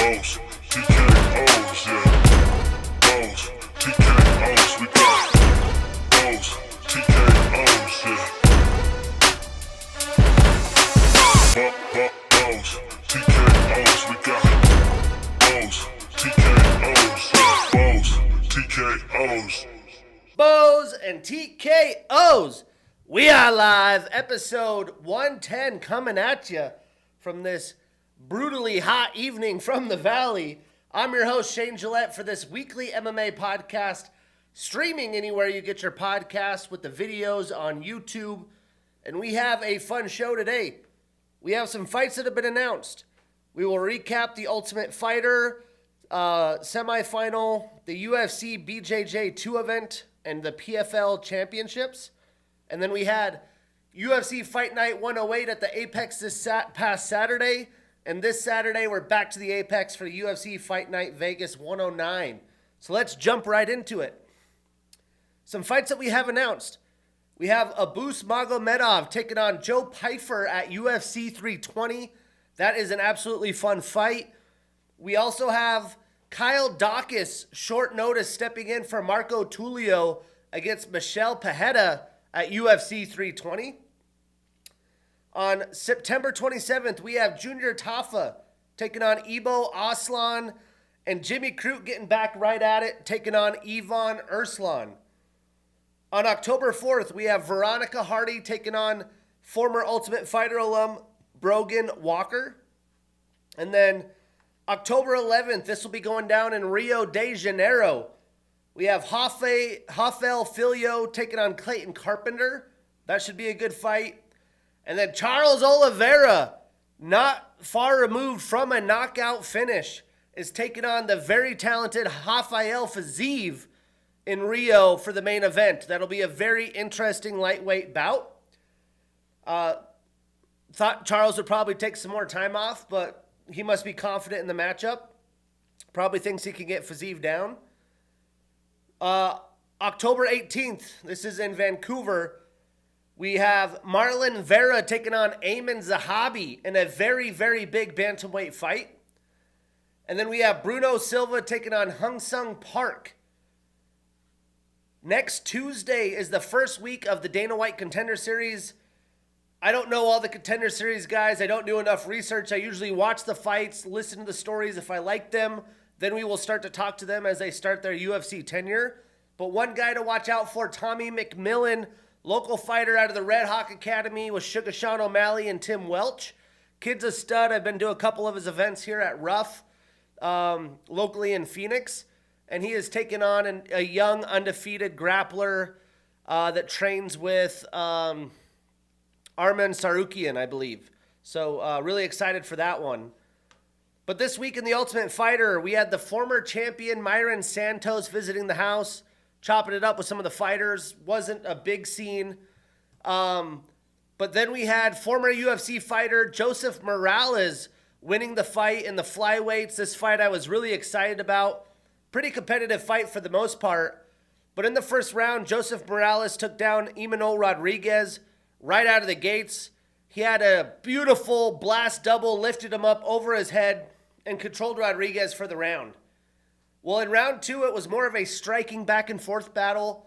Bows, TKOs, yeah. Bows, TKOs, we got bows, TKOs, yeah. Bows, TKOs, we got bows, TKOs, yeah. Bows, TKOs. Bows and TKOs. We are live, episode 110 coming at you from this brutally hot evening from the Valley. I'm your host, Shane Gillette, for this weekly MMA podcast, streaming anywhere you get your podcast with the videos on YouTube. And we have a fun show today. We have some fights that have been announced. We will recap the Ultimate Fighter semifinal, the UFC BJJ 2 event, and the PFL Championships. And then we had UFC Fight Night 108 at the Apex this past Saturday. And this Saturday, we're back to the Apex for UFC Fight Night Vegas 109. So let's jump right into it. Some fights that we have announced. We have Abus Magomedov taking on Joe Pyfer at UFC 320. That is an absolutely fun fight. We also have Kyle Dawkins, short notice, stepping in for Marco Tulio against Michelle Pajeda at UFC 320. On September 27th, we have Junior Tafa taking on Ibo Aslan, and Jimmy Crute getting back right at it, taking on Ivan Erslan. On October 4th, we have Veronica Hardy taking on former Ultimate Fighter alum Brogan Walker. And then October 11th, this will be going down in Rio de Janeiro. We have Rafael Filho taking on Clayton Carpenter. That should be a good fight. And then Charles Oliveira, not far removed from a knockout finish, is taking on the very talented Rafael Fiziev in Rio for the main event. That'll be a very interesting lightweight bout. Thought Charles would probably take some more time off, but he must be confident in the matchup. Probably thinks he can get Fiziev down. October 18th, this is in Vancouver. We have Marlon Vera taking on Ayman Zahabi in a very, very big bantamweight fight. And then we have Bruno Silva taking on Hyunsung Park. Next Tuesday is the first week of the Dana White Contender Series. I don't know all the Contender Series guys. I don't do enough research. I usually watch the fights, listen to the stories. If I like them, then we will start to talk to them as they start their UFC tenure. But one guy to watch out for, Tommy McMillan, local fighter out of the Red Hawk Academy with Sugar Sean O'Malley and Tim Welch. Kid's a stud. I've been to a couple of his events here at Ruff, locally in Phoenix. And he is taking on a young, undefeated grappler that trains with Arman Sarukian, I believe. So really excited for that one. But this week in the Ultimate Fighter, we had the former champion Myron Santos visiting the house, chopping it up with some of the fighters. Wasn't a big scene. But then we had former UFC fighter Joseph Morales winning the fight in the flyweights. This fight I was really excited about. Pretty competitive fight for the most part. But in the first round, Joseph Morales took down Imanol Rodriguez right out of the gates. He had a beautiful blast double, lifted him up over his head, and controlled Rodriguez for the round. Well, in round two, it was more of a striking back and forth battle.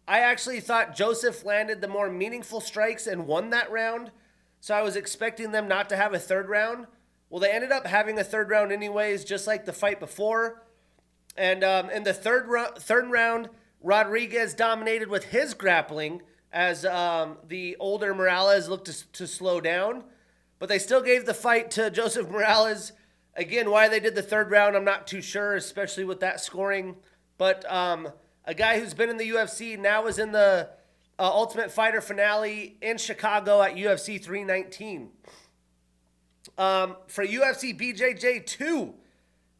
I actually thought Joseph landed the more meaningful strikes and won that round, so I was expecting them not to have a third round. Well, they ended up having a third round anyways, just like the fight before. And in the third round, Rodriguez dominated with his grappling as the older Morales looked to slow down. But they still gave the fight to Joseph Morales. Again, why they did the third round, I'm not too sure, especially with that scoring. But a guy who's been in the UFC now is in the Ultimate Fighter finale in Chicago at UFC 319. For UFC BJJ 2,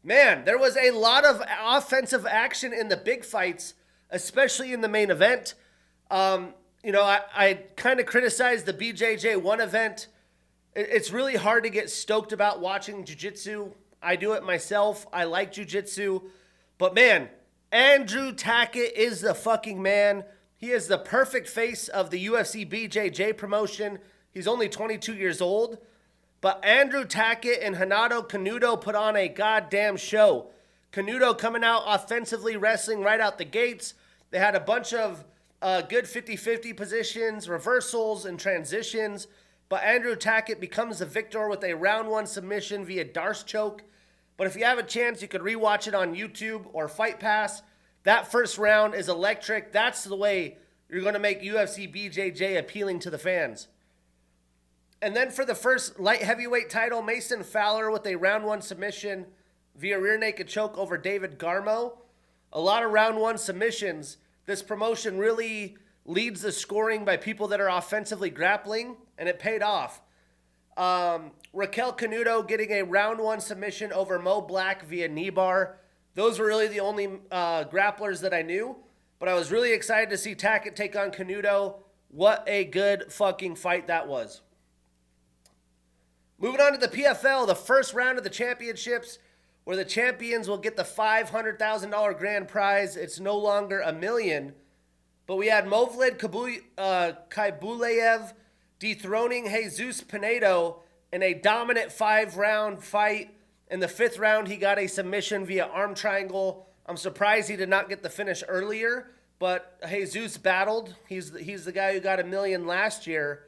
man, there was a lot of offensive action in the big fights, especially in the main event. I kind of criticized the BJJ 1 event. It's really hard to get stoked about watching jiu-jitsu. I do it myself. I like jiu-jitsu. But man, Andrew Tackett is the fucking man. He is the perfect face of the UFC BJJ promotion. He's only 22 years old. But Andrew Tackett and Renato Canuto put on a goddamn show. Canuto coming out offensively, wrestling right out the gates. They had a bunch of good 50-50 positions, reversals, and transitions. But Andrew Tackett becomes the victor with a round 1 submission via Darce choke. But if you have a chance, you could rewatch it on YouTube or Fight Pass. That first round is electric. That's the way you're going to make UFC BJJ appealing to the fans. And then for the first light heavyweight title, Mason Fowler with a round 1 submission via rear naked choke over David Garmo. A lot of round 1 submissions. This promotion really leads the scoring by people that are offensively grappling, and it paid off. Raquel Canuto getting a round 1 submission over Mo Black via knee bar. Those were really the only grapplers that I knew, but I was really excited to see Tackett take on Canuto. What a good fucking fight that was. Moving on to the PFL, the first round of the championships, where the champions will get the $500,000 grand prize. It's no longer $1 million. But we had Movlid Kaibulev dethroning Jesus Pinedo in a dominant 5-round fight. In the 5th round, he got a submission via arm triangle. I'm surprised he did not get the finish earlier, but Jesus battled. He's the guy who got $1 million last year.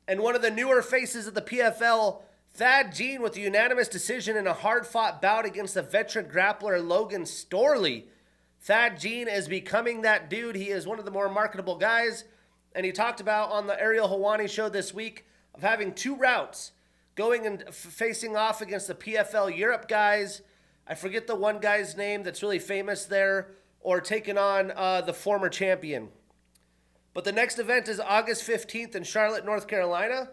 And one of the newer faces of the PFL, Thad Jean, with a unanimous decision in a hard-fought bout against the veteran grappler Logan Storley. Thad Jean is becoming that dude. He is one of the more marketable guys. And he talked about on the Ariel Helwani show this week of having 2 routes, going and facing off against the PFL Europe guys. I forget the one guy's name that's really famous there, or taking on the former champion. But the next event is August 15th in Charlotte, North Carolina.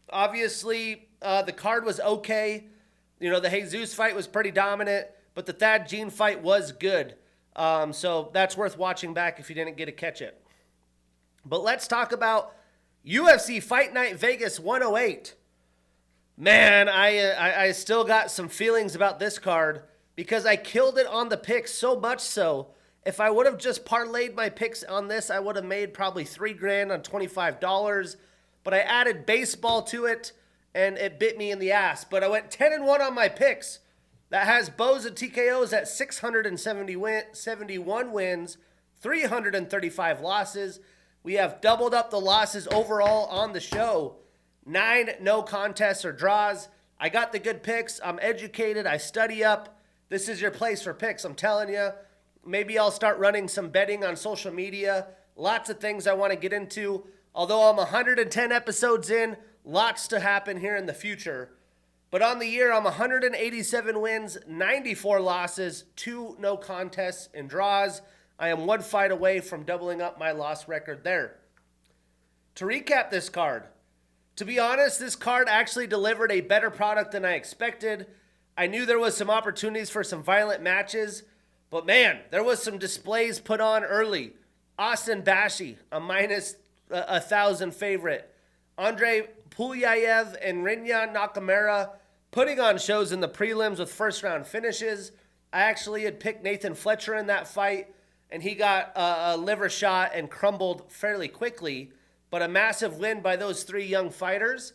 Obviously, the card was okay. You know, the Jesus fight was pretty dominant, but the Thad Jean fight was good. So that's worth watching back if you didn't get to catch it. But let's talk about UFC Fight Night Vegas 108. Man, I still got some feelings about this card because I killed it on the picks, so much so. If I would have just parlayed my picks on this, I would have made probably $3,000 on $25. But I added baseball to it, and it bit me in the ass. But I went 10-1 on my picks. That has bows and TKOs at 671 wins, 335 losses. We have doubled up the losses overall on the show. 9 no contests or draws. I got the good picks. I'm educated. I study up. This is your place for picks, I'm telling you. Maybe I'll start running some betting on social media. Lots of things I want to get into. Although I'm 110 episodes in, lots to happen here in the future. But on the year, I'm 187 wins, 94 losses, 2 no contests and draws. I am 1 fight away from doubling up my loss record there. To recap this card, to be honest, this card actually delivered a better product than I expected. I knew there was some opportunities for some violent matches, but man, there was some displays put on early. Austin Bashi, a minus 1,000 favorite. Andre Pulyayev and Rinya Nakamura putting on shows in the prelims with first round finishes. I actually had picked Nathan Fletcher in that fight, and he got a liver shot and crumbled fairly quickly. But a massive win by those 3 young fighters.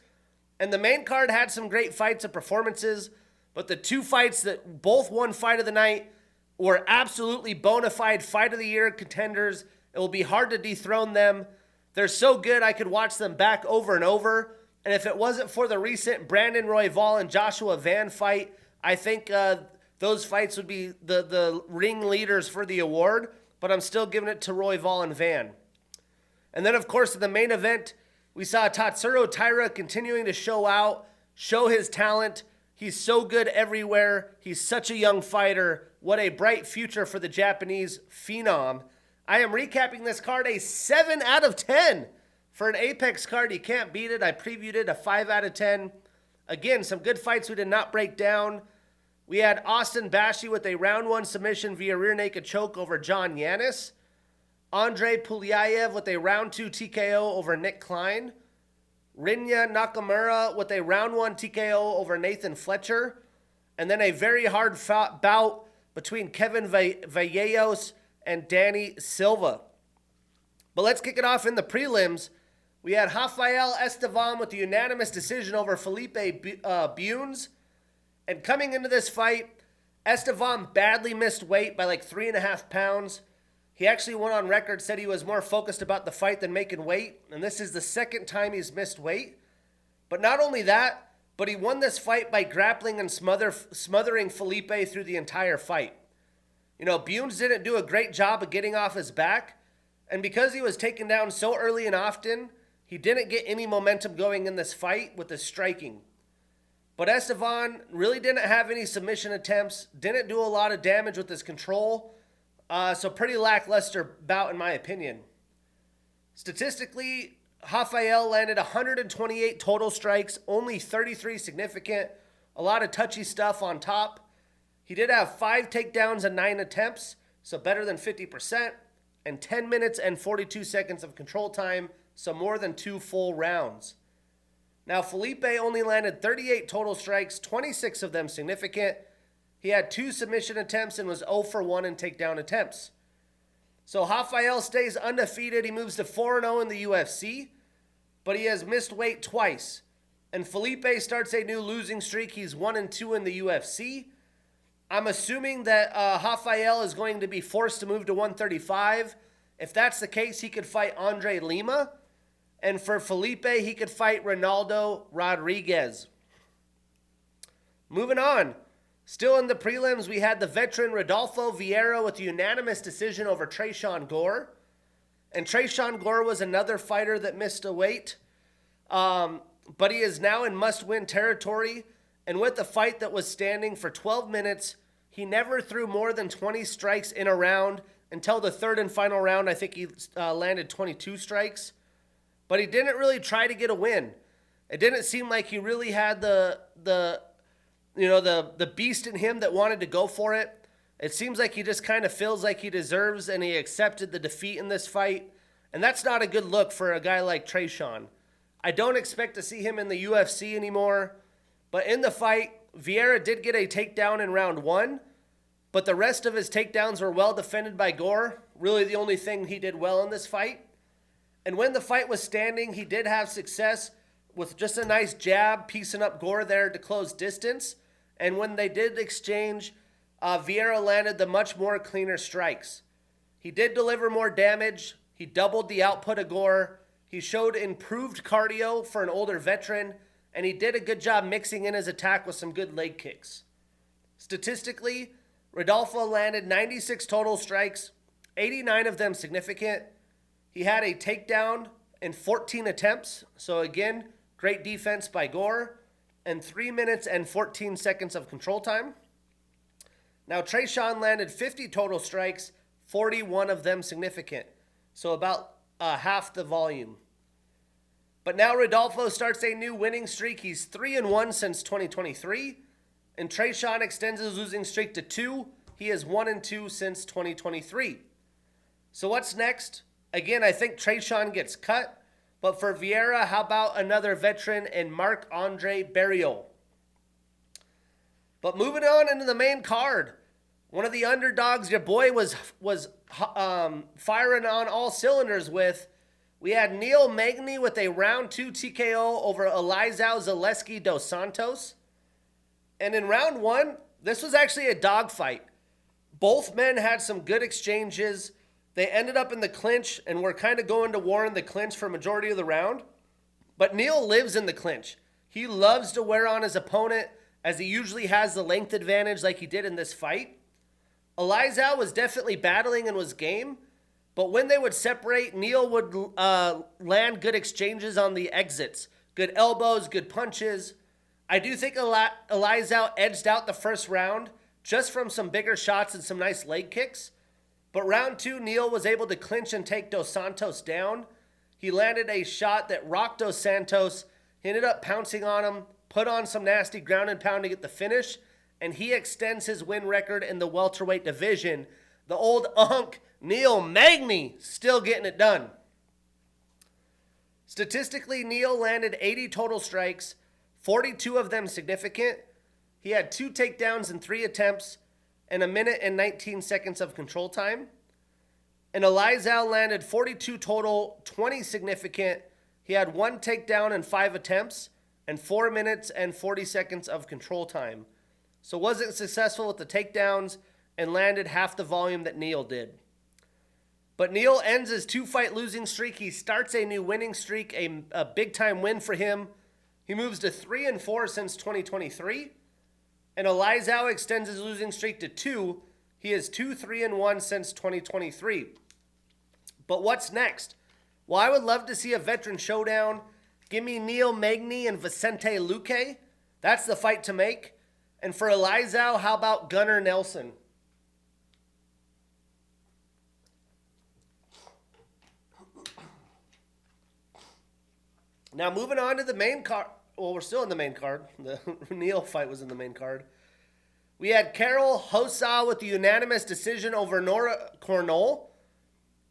And the main card had some great fights and performances, but the 2 fights that both won fight of the night were absolutely bona fide fight of the year contenders. It will be hard to dethrone them. They're so good I could watch them back over and over. And if it wasn't for the recent Brandon Royval and Joshua Van fight, I think those fights would be the ring leaders for the award. But I'm still giving it to Royval and Van. And then, of course, in the main event, we saw Tatsuro Taira continuing to show his talent. He's so good everywhere. He's such a young fighter. What a bright future for the Japanese phenom. I am recapping this card a 7 out of 10. For an Apex card, you can't beat it. I previewed it a 5 out of 10. Again, some good fights we did not break down. We had Austin Bashi with a round 1 submission via rear naked choke over John Yanis. Andre Pulyayev with a round 2 TKO over Nick Klein. Rinya Nakamura with a round 1 TKO over Nathan Fletcher. And then a very hard bout between Kevin Vallejo and Danny Silva. But let's kick it off in the prelims We had Rafael Estevam with the unanimous decision over Felipe Bunes. And coming into this fight, Estevam badly missed weight by like 3.5 pounds. He actually went on record, said he was more focused about the fight than making weight. And this is the second time he's missed weight. But not only that, but he won this fight by grappling and smothering Felipe through the entire fight. You know, Bunes didn't do a great job of getting off his back. And because he was taken down so early and often, he didn't get any momentum going in this fight with his striking. But Esteban really didn't have any submission attempts, didn't do a lot of damage with his control, so pretty lackluster bout in my opinion. Statistically, Rafael landed 128 total strikes, only 33 significant, a lot of touchy stuff on top. He did have 5 takedowns and 9 attempts, so better than 50%, and 10 minutes and 42 seconds of control time, so more than 2 full rounds. Now, Felipe only landed 38 total strikes, 26 of them significant. He had 2 submission attempts and was 0 for 1 in takedown attempts. So Rafael stays undefeated. He moves to 4-0 in the UFC, but he has missed weight twice. And Felipe starts a new losing streak. He's 1-2 in the UFC. I'm assuming that Rafael is going to be forced to move to 135. If that's the case, he could fight Andre Lima. And for Felipe, he could fight Ronaldo Rodriguez. Moving on. Still in the prelims, we had the veteran Rodolfo Vieira with a unanimous decision over Tresean Gore. And Tresean Gore was another fighter that missed a weight. But he is now in must-win territory. And with the fight that was standing for 12 minutes, he never threw more than 20 strikes in a round. Until the third and final round, I think he landed 22 strikes. But he didn't really try to get a win. It didn't seem like he really had the beast in him that wanted to go for it. It seems like he just kind of feels like he deserves, and he accepted the defeat in this fight. And that's not a good look for a guy like Tresean. I don't expect to see him in the UFC anymore. But in the fight, Vieira did get a takedown in round 1. But the rest of his takedowns were well defended by Gore. Really the only thing he did well in this fight. And when the fight was standing, he did have success with just a nice jab, piecing up Gore there to close distance. And when they did exchange, Vieira landed the much more cleaner strikes. He did deliver more damage. He doubled the output of Gore. He showed improved cardio for an older veteran. And he did a good job mixing in his attack with some good leg kicks. Statistically, Rodolfo landed 96 total strikes, 89 of them significant. He had a takedown in 14 attempts. So again, great defense by Gore. And 3 minutes and 14 seconds of control time. Now Tresean landed 50 total strikes, 41 of them significant. So about half the volume. But now Rodolfo starts a new winning streak. He's 3-1 since 2023. And Tresean extends his losing streak to 2. He is 1-2 since 2023. So what's next? Again, I think Tresean gets cut. But for Vieira, how about another veteran in Marc-Andre Barriault? But moving on into the main card, one of the underdogs your boy was firing on all cylinders with. We had Magny with a round 2 TKO over Elizeu Zaleski dos Santos. And in round 1, this was actually a dogfight. Both men had some good exchanges. They ended up in the clinch and were kind of going to war in the clinch for majority of the round. But Neil lives in the clinch. He loves to wear on his opponent, as he usually has the length advantage like he did in this fight. Elizeu was definitely battling and was game. But when they would separate, Neil would land good exchanges on the exits. Good elbows, good punches. I do think Elizeu edged out the first round just from some bigger shots and some nice leg kicks. But round 2, Neil was able to clinch and take Dos Santos down. He landed a shot that rocked Dos Santos. He ended up pouncing on him, put on some nasty ground and pound to get the finish, and he extends his win record in the welterweight division. The old unk, Magny, still getting it done. Statistically, Neil landed 80 total strikes, 42 of them significant. He had 2 takedowns in 3 attempts, and 1 minute and 19 seconds of control time. And Elizeu landed 42 total, 20 significant. He had 1 takedown in 5 attempts and 4 minutes and 40 seconds of control time. So wasn't successful with the takedowns and landed half the volume that Neal did. But Neal ends his 2-fight losing streak. He starts a new winning streak, a big-time win for him. He moves to 3-4 since 2023. And Elizeu extends his losing streak to 2. He is 2-3-1 since 2023. But what's next? Well, I would love to see a veteran showdown. Give me Neal Magny and Vicente Luque. That's the fight to make. And for Elizeu, how about Gunnar Nelson? Now, moving on to the main card. Well, we're still in the main card. The Neal fight was in the main card. We had Karol Rosa with the unanimous decision over Nora Cornolle.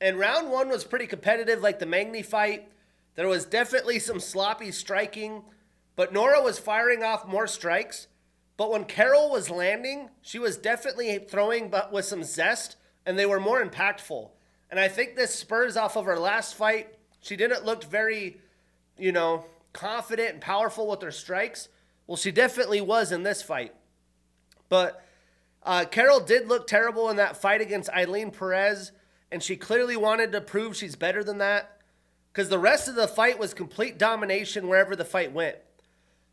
And round 1 was pretty competitive, like the Magny fight. There was definitely some sloppy striking, but Nora was firing off more strikes. But when Karol was landing, she was definitely throwing, but with some zest, and they were more impactful. And I think this spurs off of her last fight. She didn't look very, confident and powerful with her strikes. Well, she definitely was in this fight. But Karol did look terrible in that fight against Eileen Perez, and she clearly wanted to prove she's better than that, because the rest of the fight was complete domination wherever the fight went.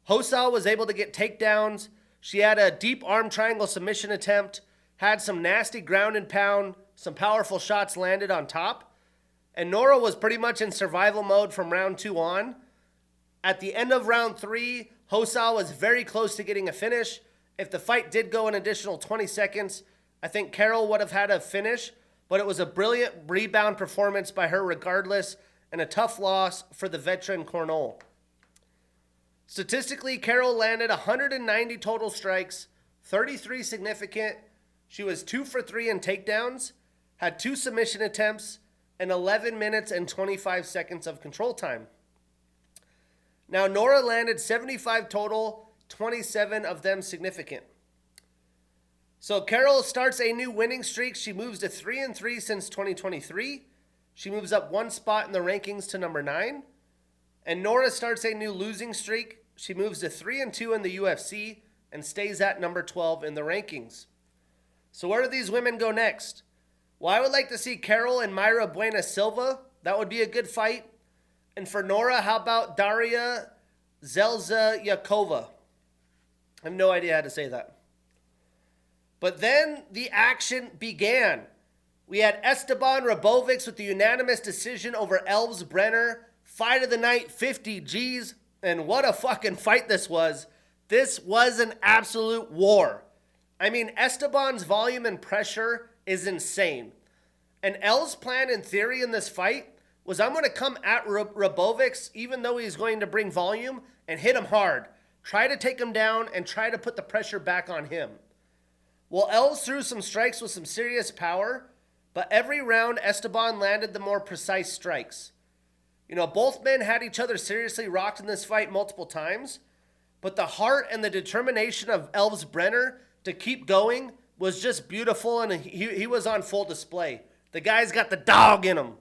Rosa was able to get takedowns. She had a deep arm triangle submission attempt, had some nasty ground and pound, some powerful shots landed on top. And Nora was pretty much in survival mode from round 2 on. At the end of round 3, Rosa was very close to getting a finish. If the fight did go an additional 20 seconds, I think Karol would have had a finish, but it was a brilliant rebound performance by her regardless, and a tough loss for the veteran Cornolle. Statistically, Karol landed 190 total strikes, 33 significant. She was 2 for 3 in takedowns, had 2 submission attempts, and 11 minutes and 25 seconds of control time. Now, Nora landed 75 total, 27 of them significant. So Karol starts a new winning streak. She moves to 3-3 since 2023. She moves up 1 spot in the rankings to number 9. And Nora starts a new losing streak. She moves to 3-2 in the UFC and stays at number 12 in the rankings. So where do these women go next? Well, I would like to see Karol and Mayra Buena Silva. That would be a good fight. And for Nora, how about Daria Zelzayakova? I have no idea how to say that. But then the action began. We had Esteban Ribovics with the unanimous decision over Elves Brener. Fight of the night, 50 Gs. And what a fucking fight this was. This was an absolute war. I mean, Esteban's volume and pressure is insane. And Elves' plan in theory in this fight was, I'm going to come at Ribovics, even though he's going to bring volume, and hit him hard. Try to take him down and try to put the pressure back on him. Well, Elves threw some strikes with some serious power, but every round Esteban landed the more precise strikes. Both men had each other seriously rocked in this fight multiple times, but the heart and the determination of Elves Brener to keep going was just beautiful, and he was on full display. The guy's got the dog in him.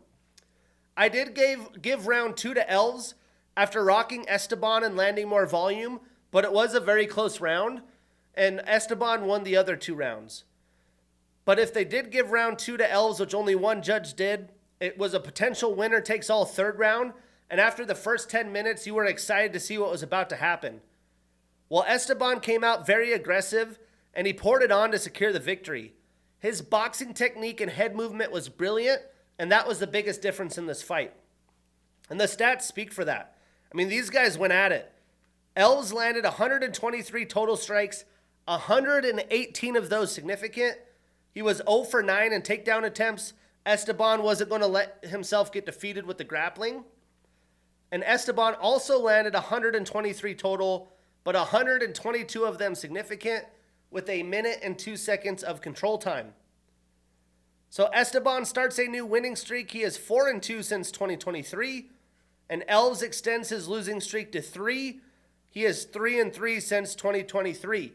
I did give round 2 to Elves after rocking Esteban and landing more volume, but it was a very close round, and Esteban won the other 2 rounds. But if they did give round 2 to Elves, which only one judge did, it was a potential winner-takes-all third round, and after the first 10 minutes, you were excited to see what was about to happen. Well, Esteban came out very aggressive, and he poured it on to secure the victory. His boxing technique and head movement was brilliant, and that was the biggest difference in this fight. And the stats speak for that. I mean, these guys went at it. Elves landed 123 total strikes, 118 of those significant. He was 0 for 9 in takedown attempts. Esteban wasn't going to let himself get defeated with the grappling. And Esteban also landed 123 total, but 122 of them significant, with 1 minute and 2 seconds of control time. So Esteban starts a new winning streak. He is 4-2 since 2023. And Elves extends his losing streak to 3. He is 3-3 since 2023.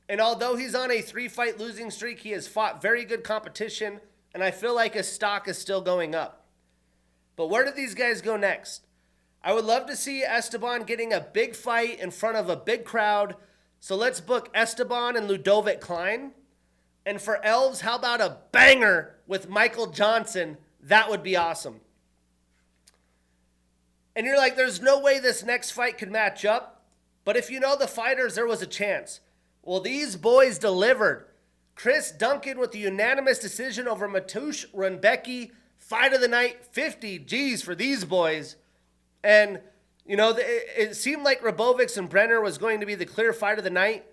And although he's on a 3-fight losing streak, he has fought very good competition, and I feel like his stock is still going up. But where do these guys go next? I would love to see Esteban getting a big fight in front of a big crowd. So let's book Esteban and Ludovic Klein. And for Elves, how about a banger with Michael Johnson? That would be awesome. And you're like, there's no way this next fight could match up. But if you know the fighters, there was a chance. Well, these boys delivered. Chris Duncan with the unanimous decision over Mateusz Rebecki. Fight of the night, 50 G's for these boys. And, you know, it seemed like Ribovics and Brener was going to be the clear fight of the night.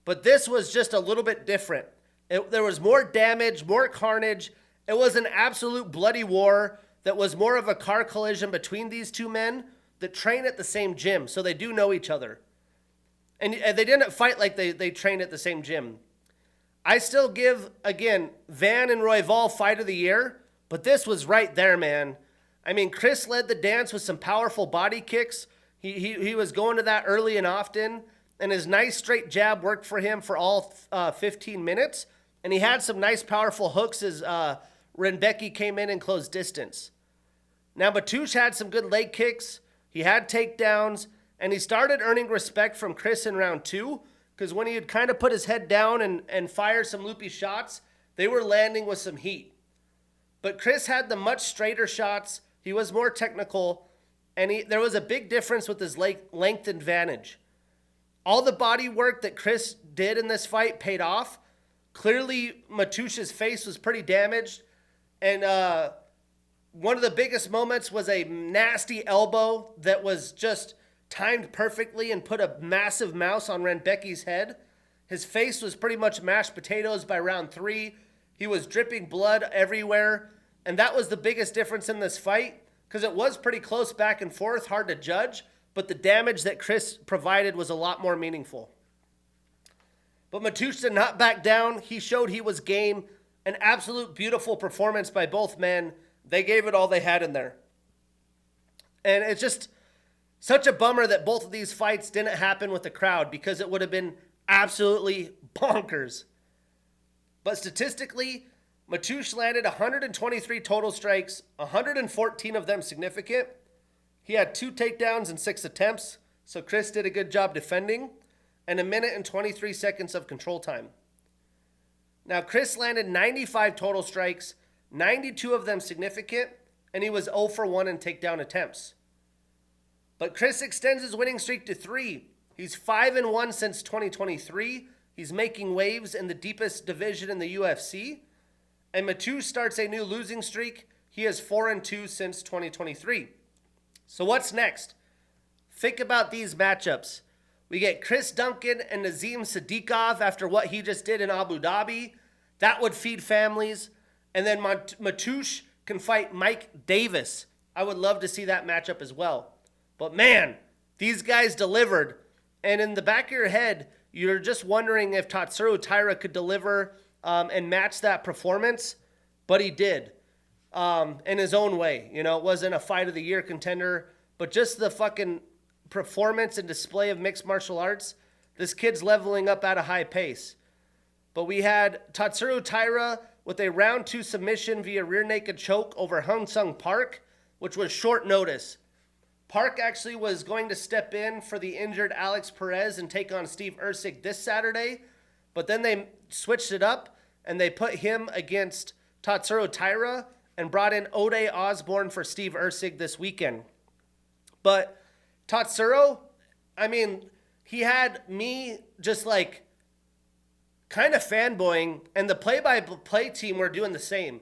But this was just a little bit different. There was more damage, more carnage. It was an absolute bloody war that was more of a car collision between these two men that train at the same gym. So they do know each other. And they didn't fight like they trained at the same gym. I still give, again, Van and Royval fight of the year. But this was right there, man. I mean, Chris led the dance with some powerful body kicks. He was going to that early and often. And his nice straight jab worked for him for all 15 minutes. And he had some nice powerful hooks as Rebecki came in and closed distance. Now, Mateusz had some good leg kicks. He had takedowns. And he started earning respect from Chris in round 2. Because when he had kind of put his head down and fired some loopy shots, they were landing with some heat. But Chris had the much straighter shots. He was more technical. And there was a big difference with his length advantage. All the body work that Chris did in this fight paid off. Clearly, Mateusz's face was pretty damaged. And one of the biggest moments was a nasty elbow that was just timed perfectly and put a massive mouse on Rebecki's head. His face was pretty much mashed potatoes by round 3. He was dripping blood everywhere. And that was the biggest difference in this fight because it was pretty close back and forth, hard to judge. But the damage that Chris provided was a lot more meaningful. But Mateusz did not back down. He showed he was game. An absolute beautiful performance by both men. They gave it all they had in there. And it's just such a bummer that both of these fights didn't happen with the crowd because it would have been absolutely bonkers. But statistically, Mateusz landed 123 total strikes, 114 of them significant. He had 2 takedowns and 6 attempts, so Chris did a good job defending, and 1 minute and 23 seconds of control time. Now, Chris landed 95 total strikes, 92 of them significant, and he was 0 for 1 in takedown attempts. But Chris extends his winning streak to 3. He's 5-1 since 2023. He's making waves in the deepest division in the UFC. And Mateusz starts a new losing streak. He is 4-2 since 2023. So what's next? Think about these matchups. We get Chris Duncan and Nazim Sadikov after what he just did in Abu Dhabi. That would feed families. And then Mateusz can fight Mike Davis. I would love to see that matchup as well. But man, these guys delivered. And in the back of your head, you're just wondering if Tatsuro Taira could deliver and match that performance. But he did in his own way. You know, it wasn't a fight of the year contender, but just the fucking performance and display of mixed martial arts. This kid's leveling up at a high pace. But we had Tatsuro Taira with a round 2 submission via rear naked choke over Hyunsung Park, which was short notice. Park actually was going to step in for the injured Alex Perez and take on Steve Ursig this Saturday, but then they switched it up and they put him against Tatsuro Taira and brought in Ode Osborne for Steve Ursig this weekend. But Tatsuro, I mean, he had me just like kind of fanboying, and the play-by-play team were doing the same.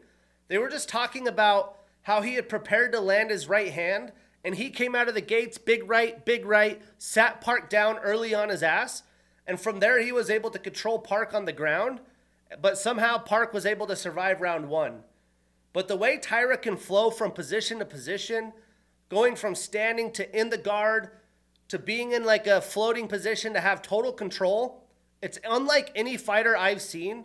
They were just talking about how he had prepared to land his right hand, and he came out of the gates, big right, sat Park down early on his ass, and from there he was able to control Park on the ground, but somehow Park was able to survive round 1. But the way Taira can flow from position to position, going from standing to in the guard to being in like a floating position to have total control, it's unlike any fighter I've seen.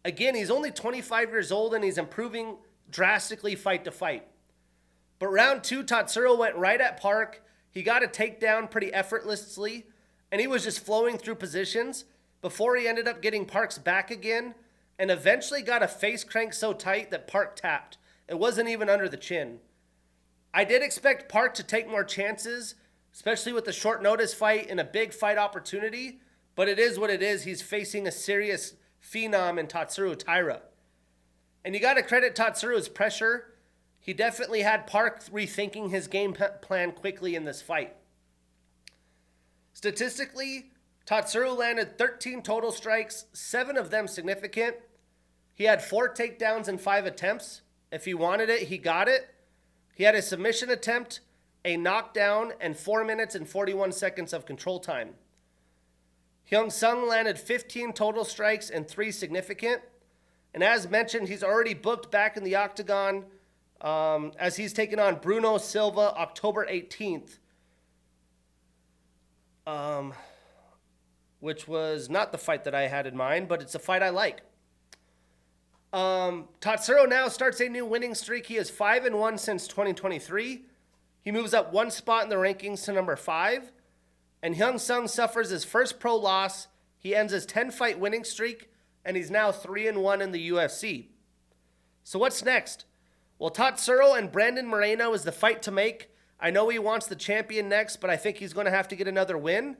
Again, he's only 25 years old and he's improving drastically fight to fight. But round 2, Tatsuro went right at Park. He got a takedown pretty effortlessly, and he was just flowing through positions before he ended up getting Park's back again and eventually got a face crank so tight that Park tapped. It wasn't even under the chin. I did expect Park to take more chances, especially with the short notice fight and a big fight opportunity, but it is what it is. He's facing a serious phenom in Tatsuro Taira. And you got to credit Tatsuro's pressure. He definitely had Park rethinking his game plan quickly in this fight. Statistically, Tatsuro landed 13 total strikes, 7 of them significant. He had 4 takedowns in 5 attempts. If he wanted it, he got it. He had a submission attempt, a knockdown, and 4 minutes and 41 seconds of control time. Hyunsung landed 15 total strikes and 3 significant. And as mentioned, he's already booked back in the octagon as he's taking on Bruno Silva October 18th. Which was not the fight that I had in mind, but it's a fight I like. Tatsuro now starts a new winning streak. He is 5-1 since 2023. He moves up 1 spot in the rankings to number 5. And Hyunsung suffers his first pro loss. He ends his 10-fight winning streak, and he's now 3-1 in the UFC. So what's next? Well, Tatsuro and Brandon Moreno is the fight to make. I know he wants the champion next, but I think he's going to have to get another win.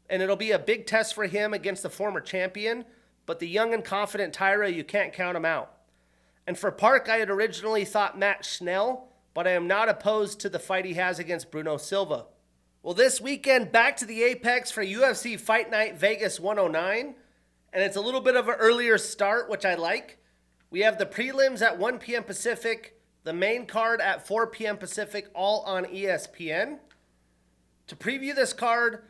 And it'll be a big test for him against the former champion. But the young and confident Taira, you can't count him out. And for Park, I had originally thought Matt Schnell, but I am not opposed to the fight he has against Bruno Silva. Well, this weekend, back to the Apex for UFC Fight Night Vegas 109. And it's a little bit of an earlier start, which I like. We have the prelims at 1 p.m. Pacific, the main card at 4 p.m. Pacific, all on ESPN. To preview this card,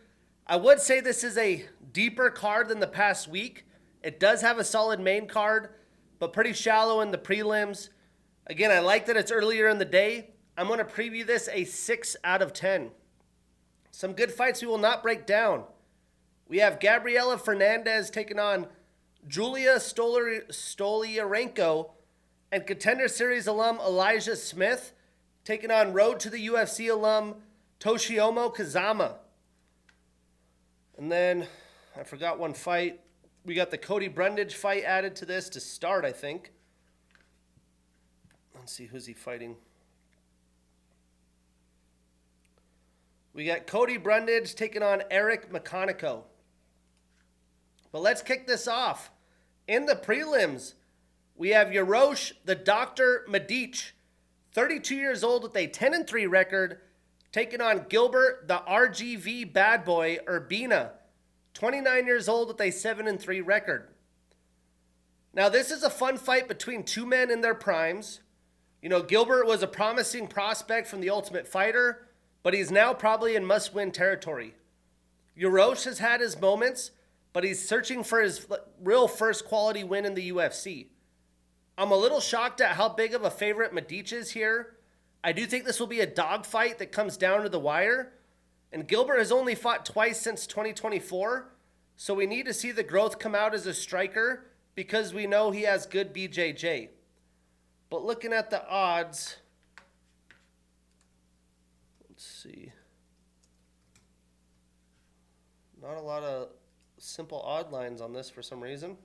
I would say this is a deeper card than the past week. It does have a solid main card, but pretty shallow in the prelims. Again, I like that it's earlier in the day. I'm going to preview this a 6 out of 10. Some good fights we will not break down. We have Gabriela Fernandez taking on Julia Stoliarenko, and Contender Series alum Elijah Smith taking on Road to the UFC alum Toshiomo Kazama. And then, I forgot one fight. We got the Cody Brundage fight added to this to start, I think. Let's see, who's he fighting? We got Cody Brundage taking on Eric McConico. But let's kick this off. In the prelims, we have Uros, the Dr. Medic, 32 years old with a 10-3 record, taking on Gilbert, the RGV bad boy, Urbina, 29 years old with a 7-3 record. Now, this is a fun fight between two men in their primes. You know, Gilbert was a promising prospect from the Ultimate Fighter, but he's now probably in must-win territory. Uros has had his moments, but he's searching for his real first quality win in the UFC. I'm a little shocked at how big of a favorite Medic is here. I do think this will be a dogfight that comes down to the wire. And Gilbert has only fought twice since 2024, so we need to see the growth come out as a striker because we know he has good BJJ. But looking at the odds, let's see. Not a lot of simple odd lines on this for some reason.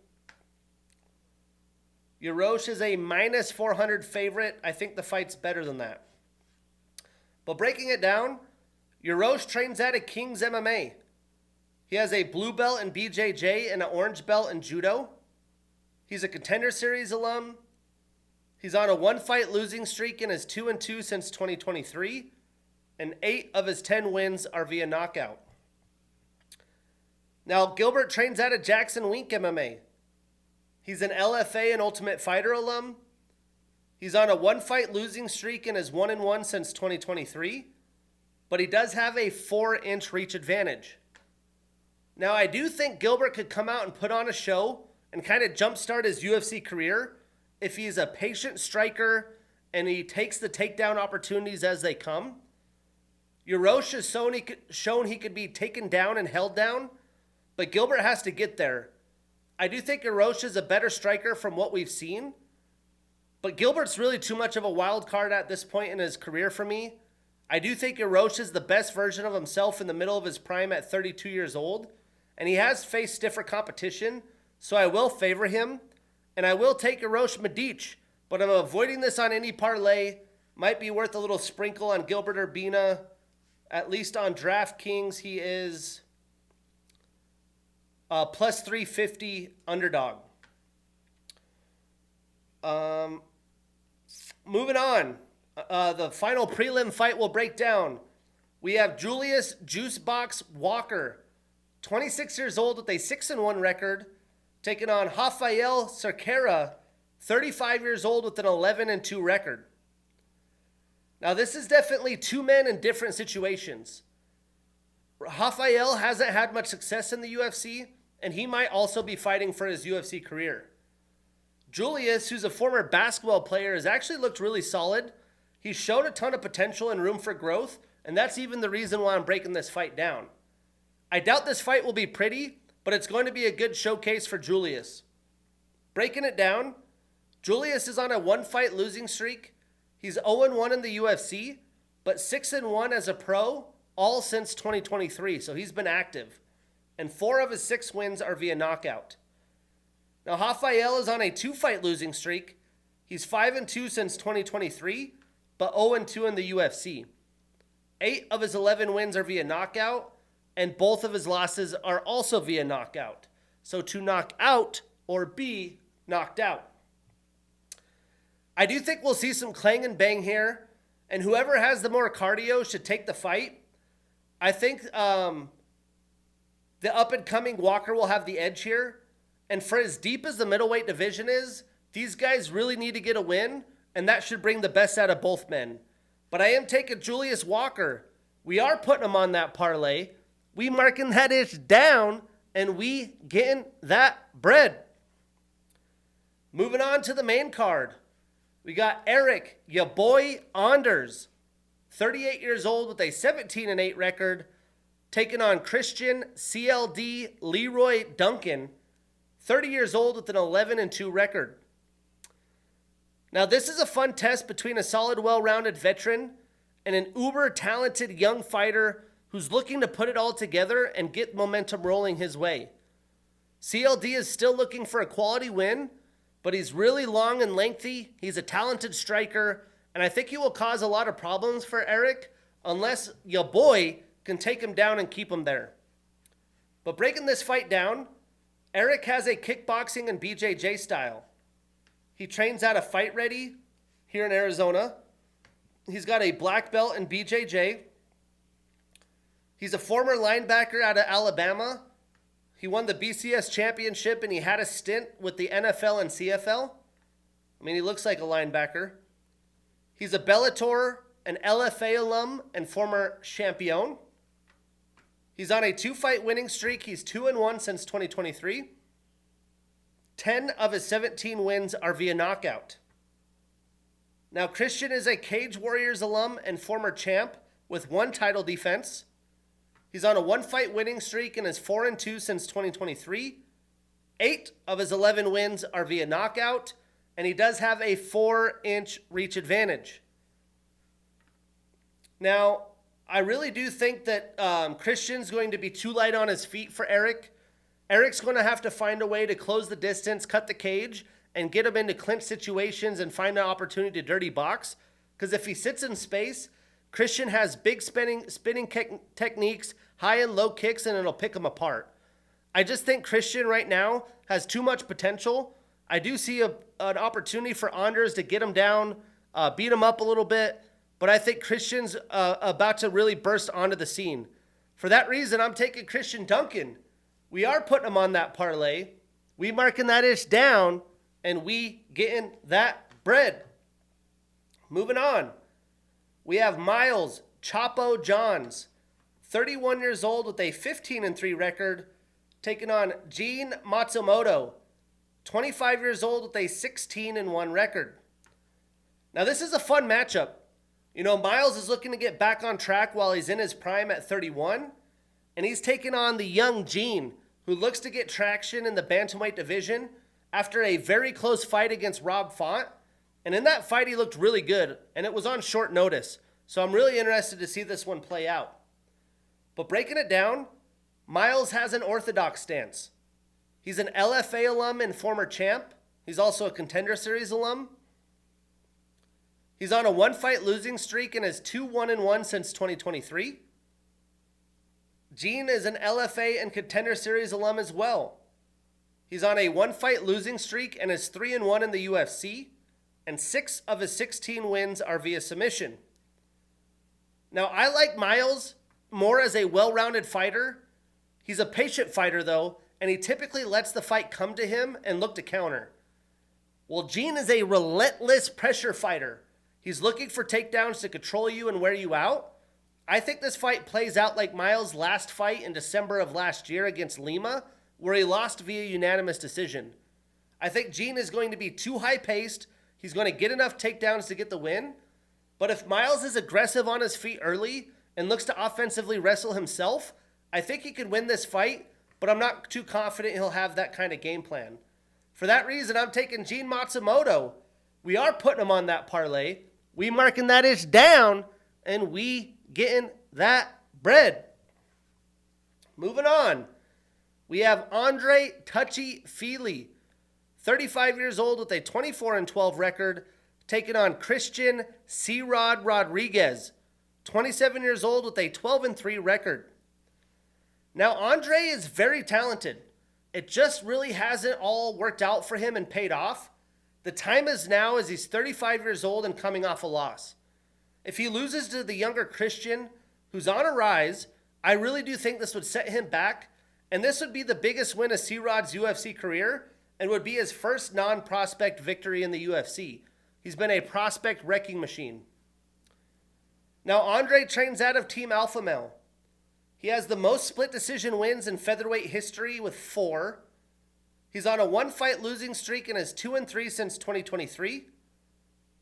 Uros is a minus 400 favorite. I think the fight's better than that. But breaking it down, Uros trains out of King's MMA. He has a blue belt in BJJ and an orange belt in judo. He's a Contender Series alum. He's on a 1-fight losing streak and is 2-2 since 2023. And 8 of his 10 wins are via knockout. Now, Gilbert trains out of Jackson Wink MMA. He's an LFA and Ultimate Fighter alum. He's on a 1-fight losing streak and is 1-1 since 2023. But he does have a 4-inch reach advantage. Now, I do think Gilbert could come out and put on a show and kind of jumpstart his UFC career if he's a patient striker and he takes the takedown opportunities as they come. Uros has shown he could be taken down and held down, but Gilbert has to get there. I do think Uros is a better striker from what we've seen, but Gilbert's really too much of a wild card at this point in his career for me. I do think Uros is the best version of himself in the middle of his prime at 32 years old, and he has faced stiffer competition, so I will favor him, and I will take Uros Medic, but I'm avoiding this on any parlay. Might be worth a little sprinkle on Gilbert Urbina. At least on DraftKings, he is plus 350 underdog. Moving on. The final prelim fight will break down. We have Julius Juicebox Walker, 26 years old with a 6-1 record, taking on Rafael Cerqueira, 35 years old with an 11-2 record. Now, this is definitely two men in different situations. Rafael hasn't had much success in the UFC, and he might also be fighting for his UFC career. Julius, who's a former basketball player, has actually looked really solid. He's shown a ton of potential and room for growth, and that's even the reason why I'm breaking this fight down. I doubt this fight will be pretty, but it's going to be a good showcase for Julius. Breaking it down, Julius is on a one-fight losing streak. He's 0-1 in the UFC, but 6-1 as a pro, all since 2023, so he's been active. And 4 of his 6 wins are via knockout. Now, Rafael is on a 2-fight losing streak. He's 5-2 since 2023, but 0-2 in the UFC. 8 of his 11 wins are via knockout, and both of his losses are also via knockout. So to knock out or be knocked out. I do think we'll see some clang and bang here, and whoever has the more cardio should take the fight. I think the up-and-coming Walker will have the edge here, and for as deep as the middleweight division is, these guys really need to get a win, and that should bring the best out of both men. But I am taking Julius Walker. We are putting him on that parlay. We marking that ish down, and we getting that bread. Moving on to the main card. We got Eric, ya boy, Anders, 38 years old with a 17-8 record, taking on Christian CLD Leroy Duncan, 30 years old with an 11-2 record. Now, this is a fun test between a solid, well-rounded veteran and an uber-talented young fighter who's looking to put it all together and get momentum rolling his way. CLD is still looking for a quality win, but he's really long and lengthy. He's a talented striker, and I think he will cause a lot of problems for Eric unless your boy can take him down and keep him there. But breaking this fight down, Eric has a kickboxing and BJJ style. He trains out of Fight Ready here in Arizona. He's got a black belt in BJJ. He's a former linebacker out of Alabama. He won the BCS championship, and he had a stint with the NFL and CFL. I mean, he looks like a linebacker. He's a Bellator, an LFA alum, and former champion. He's on a 2-fight winning streak. He's 2-1 since 2023. 10 of his 17 wins are via knockout. Now, Christian is a Cage Warriors alum and former champ with 1 title defense. He's on a 1-fight winning streak and is 4-2 since 2023. 8 of his 11 wins are via knockout, and he does have a 4-inch reach advantage. Now, I really do think that Christian's going to be too light on his feet for Eric. Eric's going to have to find a way to close the distance, cut the cage, and get him into clinch situations and find an opportunity to dirty box. Because if he sits in space, Christian has big spinning techniques, high and low kicks, and it'll pick him apart. I just think Christian right now has too much potential. I do see an opportunity for Anders to get him down, beat him up a little bit, but I think Christian's about to really burst onto the scene. For that reason, I'm taking Christian Duncan. We are putting him on that parlay. We marking that ish down, and we getting that bread. Moving on. We have Miles Chapo Johns, 31 years old with a 15-3 record, taking on Gene Matsumoto, 25 years old with a 16-1 record. Now, this is a fun matchup. You know, Miles is looking to get back on track while he's in his prime at 31, and he's taking on the young Gene, who looks to get traction in the bantamweight division after a very close fight against Rob Font. And in that fight, he looked really good, and it was on short notice. So I'm really interested to see this one play out. But breaking it down, Miles has an orthodox stance. He's an LFA alum and former champ. He's also a Contender Series alum. He's on a 1-fight losing streak and has 2-1-1 since 2023. Gene is an LFA and Contender Series alum as well. He's on a 1-fight losing streak and is 3-1 in the UFC, and 6 of his 16 wins are via submission. Now, I like Miles more as a well-rounded fighter. He's a patient fighter, though, and he typically lets the fight come to him and look to counter. Well, Gene is a relentless pressure fighter. He's looking for takedowns to control you and wear you out. I think this fight plays out like Miles' last fight in December of last year against Lima, where he lost via unanimous decision. I think Gene is going to be too high-paced. He's going to get enough takedowns to get the win. But if Miles is aggressive on his feet early and looks to offensively wrestle himself, I think he could win this fight, but I'm not too confident he'll have that kind of game plan. For that reason, I'm taking Gene Matsumoto. We are putting him on that parlay. We marking that ish down, and we getting that bread. Moving on. We have Andre Touchy Feely, 35 years old with a 24-12 record, taking on Christian C-Rod Rodriguez, 27 years old with a 12-3 record. Now, Andre is very talented. It just really hasn't all worked out for him and paid off. The time is now as he's 35 years old and coming off a loss. If he loses to the younger Christian, who's on a rise, I really do think this would set him back, and this would be the biggest win of C-Rod's UFC career and would be his first non-prospect victory in the UFC. He's been a prospect wrecking machine. Now, Andre trains out of Team Alpha Male. He has the most split decision wins in featherweight history with 4. He's on a 1-fight losing streak and is 2-3 since 2023.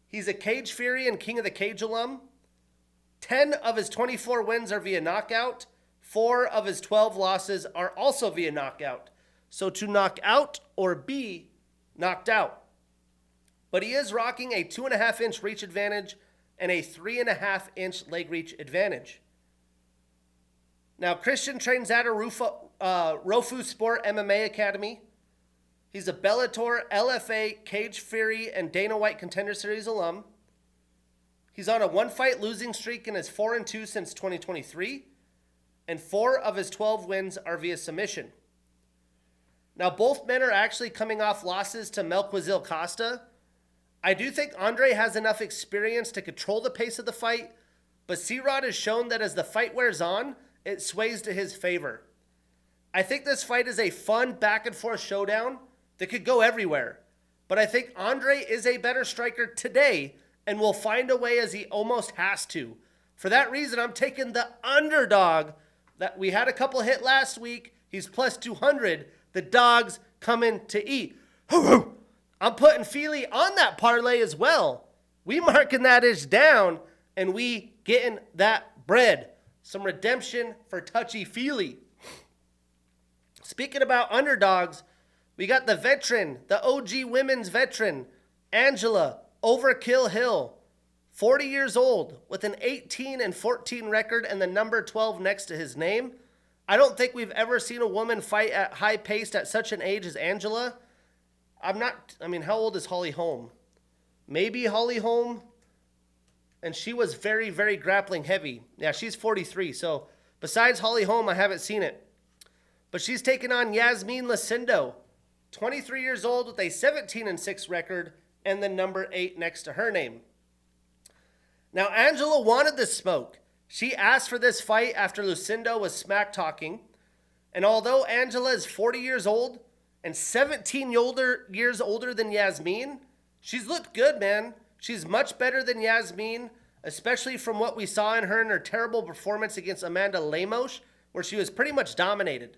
He's a Cage Fury and King of the Cage alum. 10 of his 24 wins are via knockout. 4 of his 12 losses are also via knockout. So to knock out or be knocked out. But he is rocking a 2.5-inch reach advantage and a 3.5-inch leg reach advantage. Now, Christian trains at a Rofu Sport MMA Academy. He's a Bellator, LFA, Cage Fury, and Dana White Contender Series alum. He's on a 1-fight losing streak and is 4-2 since 2023. And 4 of his 12 wins are via submission. Now, both men are actually coming off losses to Melquizil Costa. I do think Andre has enough experience to control the pace of the fight, but C-Rod has shown that as the fight wears on, it sways to his favor. I think this fight is a fun back-and-forth showdown that could go everywhere, but I think Andre is a better striker today and will find a way as he almost has to. For that reason, I'm taking the underdog that we had a couple hit last week. He's plus 200. The dog's coming to eat. I'm putting Feely on that parlay as well. We marking that ish down, and we getting that bread. Some redemption for Touchy Feely. Speaking about underdogs, we got the veteran, the OG women's veteran, Angela Overkill Hill, 40 years old with an 18-14 record and the number 12 next to his name. I don't think we've ever seen a woman fight at high pace at such an age as Angela. How old is Holly Holm? Maybe Holly Holm. And she was very, very grappling heavy. Yeah, she's 43. So besides Holly Holm, I haven't seen it. But she's taken on Yasmin Lucindo, 23 years old with a 17-6 record and the number 8 next to her name. Now, Angela wanted this smoke. She asked for this fight after Lucindo was smack talking. And although Angela is 40 years old and 17 years older than Yasmin, she's looked good, man. She's much better than Yasmin, especially from what we saw in her terrible performance against Amanda Lemos, where she was pretty much dominated.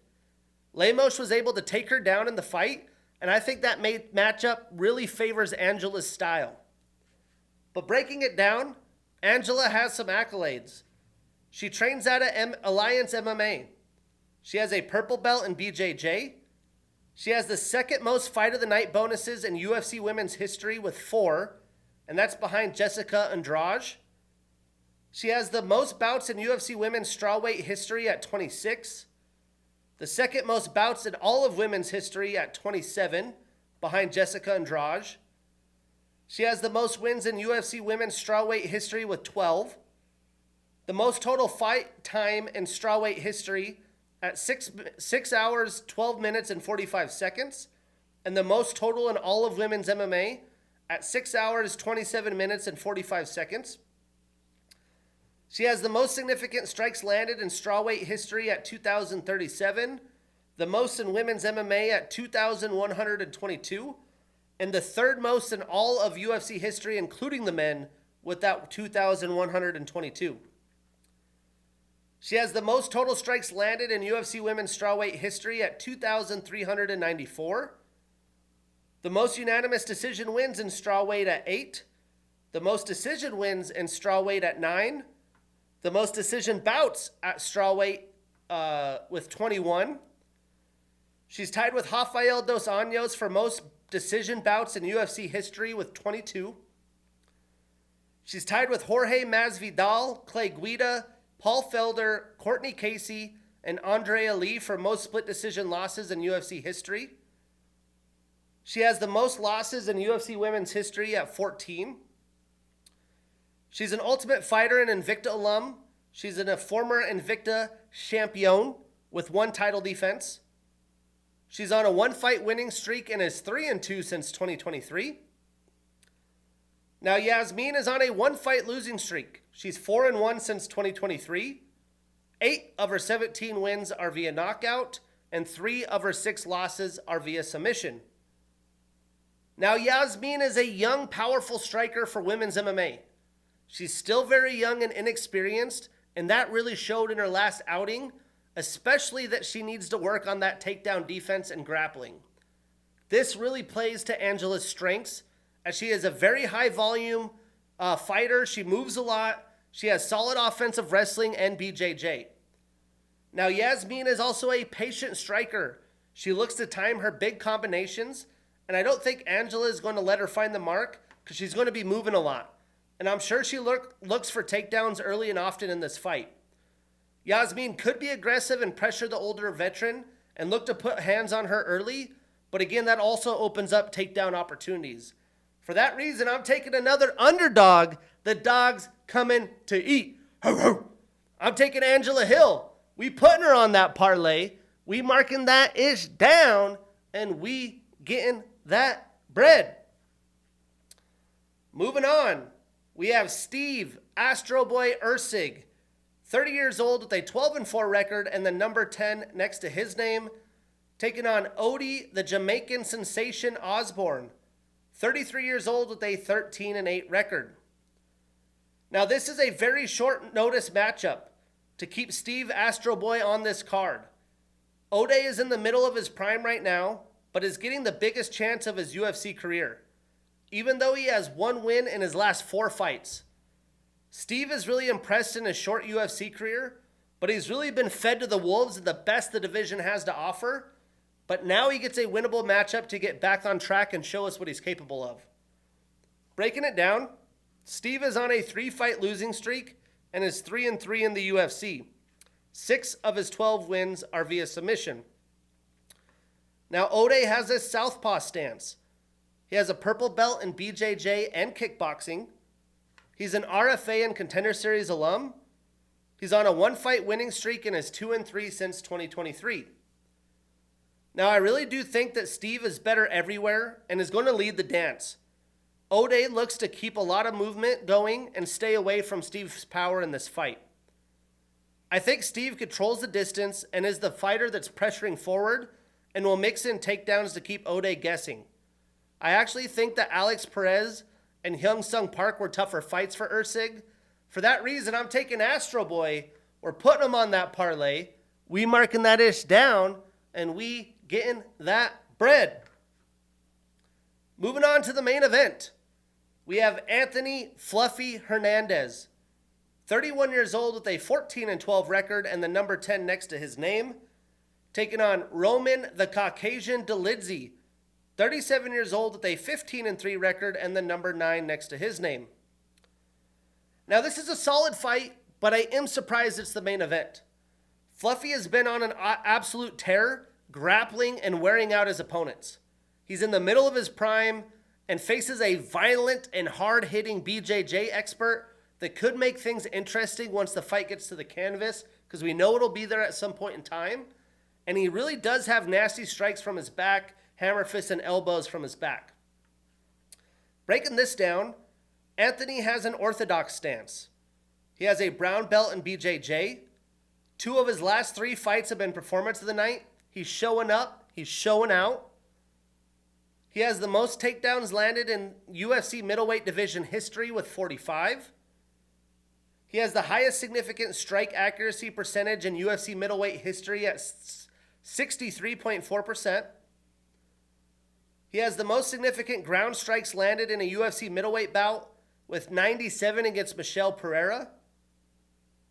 Lemos was able to take her down in the fight, and I think that matchup really favors Angela's style. But breaking it down, Angela has some accolades. She trains out of Alliance MMA. She has a purple belt in BJJ. She has the second most fight of the night bonuses in UFC women's history with 4, and that's behind Jessica Andrade. She has the most bouts in UFC women's strawweight history at 26. The second most bouts in all of women's history at 27, behind Jessica Andrade. She has the most wins in UFC women's strawweight history with 12. The most total fight time in strawweight history at 6 hours, 12 minutes, and 45 seconds. And the most total in all of women's MMA at 6 hours, 27 minutes, and 45 seconds. She has the most significant strikes landed in strawweight history at 2,037, the most in women's MMA at 2,122, and the third most in all of UFC history, including the men, with that 2,122. She has the most total strikes landed in UFC women's strawweight history at 2,394, the most unanimous decision wins in strawweight at 8, the most decision wins in strawweight at 9, the most decision bouts at strawweight with 21. She's tied with Rafael dos Anjos for most decision bouts in UFC history with 22. She's tied with Jorge Masvidal, Clay Guida, Paul Felder, Courtney Casey, and Andrea Lee for most split decision losses in UFC history. She has the most losses in UFC women's history at 14. She's an Ultimate Fighter and Invicta alum. She's a former Invicta champion with 1 title defense. She's on a 1-fight winning streak and is 3-2 since 2023. Now Yasmin is on a 1-fight losing streak. She's 4-1 since 2023. 8 of her 17 wins are via knockout, and 3 of her 6 losses are via submission. Now Yasmin is a young, powerful striker for women's MMA. She's still very young and inexperienced, and that really showed in her last outing, especially that she needs to work on that takedown defense and grappling. This really plays to Angela's strengths, as she is a very high volume fighter. She moves a lot. She has solid offensive wrestling and BJJ. Now Yasmin is also a patient striker. She looks to time her big combinations, and I don't think Angela is going to let her find the mark because she's going to be moving a lot. And I'm sure she looks for takedowns early and often in this fight. Yasmin could be aggressive and pressure the older veteran and look to put hands on her early, but again, that also opens up takedown opportunities. For that reason, I'm taking another underdog. The dog's coming to eat. I'm taking Angela Hill. We putting her on that parlay. We marking that ish down, and we getting that bread. Moving on. We have Steve Astro Boy Erceg, 30 years old with a 12-4 record and the number 10 next to his name, taking on Odie, the Jamaican sensation Osborne, 33 years old with a 13-8 record. Now this is a very short notice matchup to keep Steve Astro Boy on this card. Odie is in the middle of his prime right now, but is getting the biggest chance of his UFC career, even though he has 1 win in his last 4 fights. Steve is really impressed in his short UFC career, but he's really been fed to the wolves and the best the division has to offer. But now he gets a winnable matchup to get back on track and show us what he's capable of. Breaking it down, Steve is on a 3-fight losing streak and is 3-3 in the UFC. 6 of his 12 wins are via submission. Now Odie has a southpaw stance. He has a purple belt in BJJ and kickboxing. He's an RFA and Contender Series alum. He's on a 1-fight winning streak and is 2-3 since 2023. Now, I really do think that Steve is better everywhere and is going to lead the dance. Odie looks to keep a lot of movement going and stay away from Steve's power in this fight. I think Steve controls the distance and is the fighter that's pressuring forward and will mix in takedowns to keep Odie guessing. I actually think that Alex Perez and Hyunsung Park were tougher fights for Erceg. For that reason, I'm taking Astro Boy. We're putting him on that parlay. We marking that ish down, and we getting that bread. Moving on to the main event. We have Anthony Fluffy Hernandez, 31 years old with a 14-12 record and the number 10 next to his name, taking on Roman the Caucasian Dolidze, 37 years old with a 15-3 record and the number 9 next to his name. Now this is a solid fight, but I am surprised it's the main event. Fluffy has been on an absolute tear, grappling and wearing out his opponents. He's in the middle of his prime, and faces a violent and hard-hitting BJJ expert that could make things interesting once the fight gets to the canvas, because we know it'll be there at some point in time. And he really does have nasty strikes from his back, hammer fists and elbows from his back. Breaking this down, Anthony has an orthodox stance. He has a brown belt in BJJ. 2 of his last 3 fights have been performance of the night. He's showing up. He's showing out. He has the most takedowns landed in UFC middleweight division history with 45. He has the highest significant strike accuracy percentage in UFC middleweight history at 63.4%. He has the most significant ground strikes landed in a UFC middleweight bout with 97 against Michel Pereira.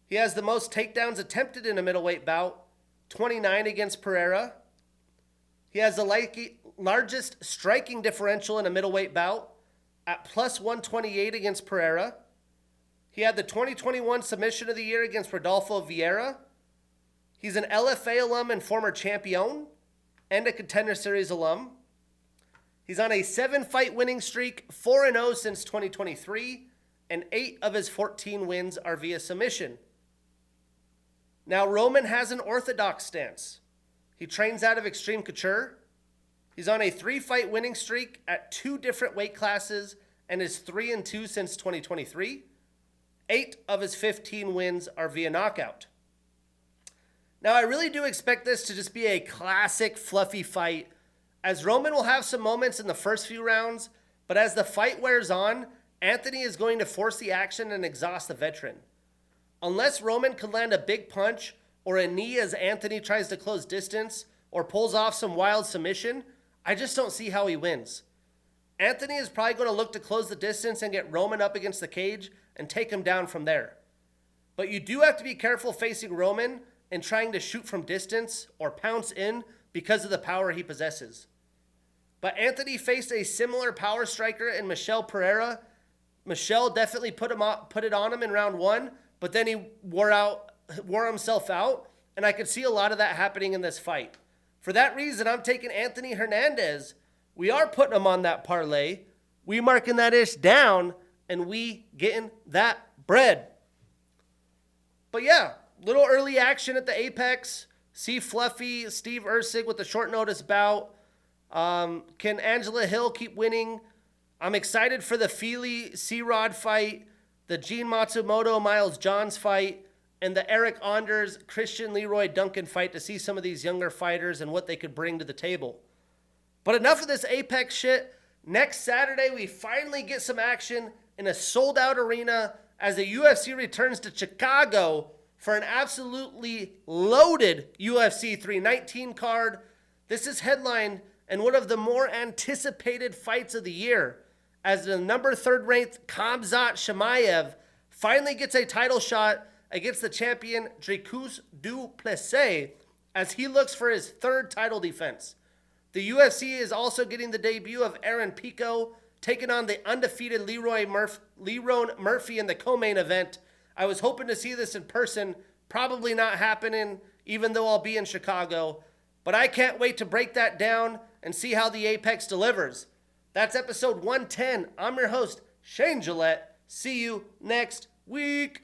He has the most takedowns attempted in a middleweight bout, 29 against Pereira. He has the largest striking differential in a middleweight bout at plus 128 against Pereira. He had the 2021 Submission of the Year against Rodolfo Vieira. He's an LFA alum and former champion and a Contender Series alum. He's on a 7-fight winning streak, 4-0 since 2023, and 8 of his 14 wins are via submission. Now, Roman has an orthodox stance. He trains out of Extreme Couture. He's on a 3-fight winning streak at 2 different weight classes and is 3-2 since 2023. 8 of his 15 wins are via knockout. Now, I really do expect this to just be a classic fluffy fight, as Roman will have some moments in the first few rounds, but as the fight wears on, Anthony is going to force the action and exhaust the veteran. Unless Roman can land a big punch or a knee as Anthony tries to close distance or pulls off some wild submission, I just don't see how he wins. Anthony is probably going to look to close the distance and get Roman up against the cage and take him down from there. But you do have to be careful facing Roman and trying to shoot from distance or pounce in because of the power he possesses. But Anthony faced a similar power striker in Michel Pereira. Michel definitely put it on him in round 1, but then he wore himself out, and I could see a lot of that happening in this fight. For that reason, I'm taking Anthony Hernandez. We are putting him on that parlay. We marking that ish down, and we getting that bread. But yeah, little early action at the Apex. See Fluffy, Steve Ursig with the short notice bout. Can Angela Hill keep winning? I'm excited for the Feely C-Rod fight, the Gene Matsumoto Miles Johns fight, and the Eric Anders Christian Leroy Duncan fight to see some of these younger fighters and what they could bring to the table. But enough of this Apex shit. Next Saturday, we finally get some action in a sold-out arena as the UFC returns to Chicago for an absolutely loaded UFC 319 card. This is headlined and one of the more anticipated fights of the year, as the number 3rd ranked Khamzat Chimaev finally gets a title shot against the champion Dricus du Plessis as he looks for his 3rd title defense. The UFC is also getting the debut of Aaron Pico taking on the undefeated Lerone Murphy in the co-main event. I was hoping to see this in person, probably not happening, even though I'll be in Chicago. But I can't wait to break that down and see how the Apex delivers. That's episode 110. I'm your host, Shane Gillette. See you next week.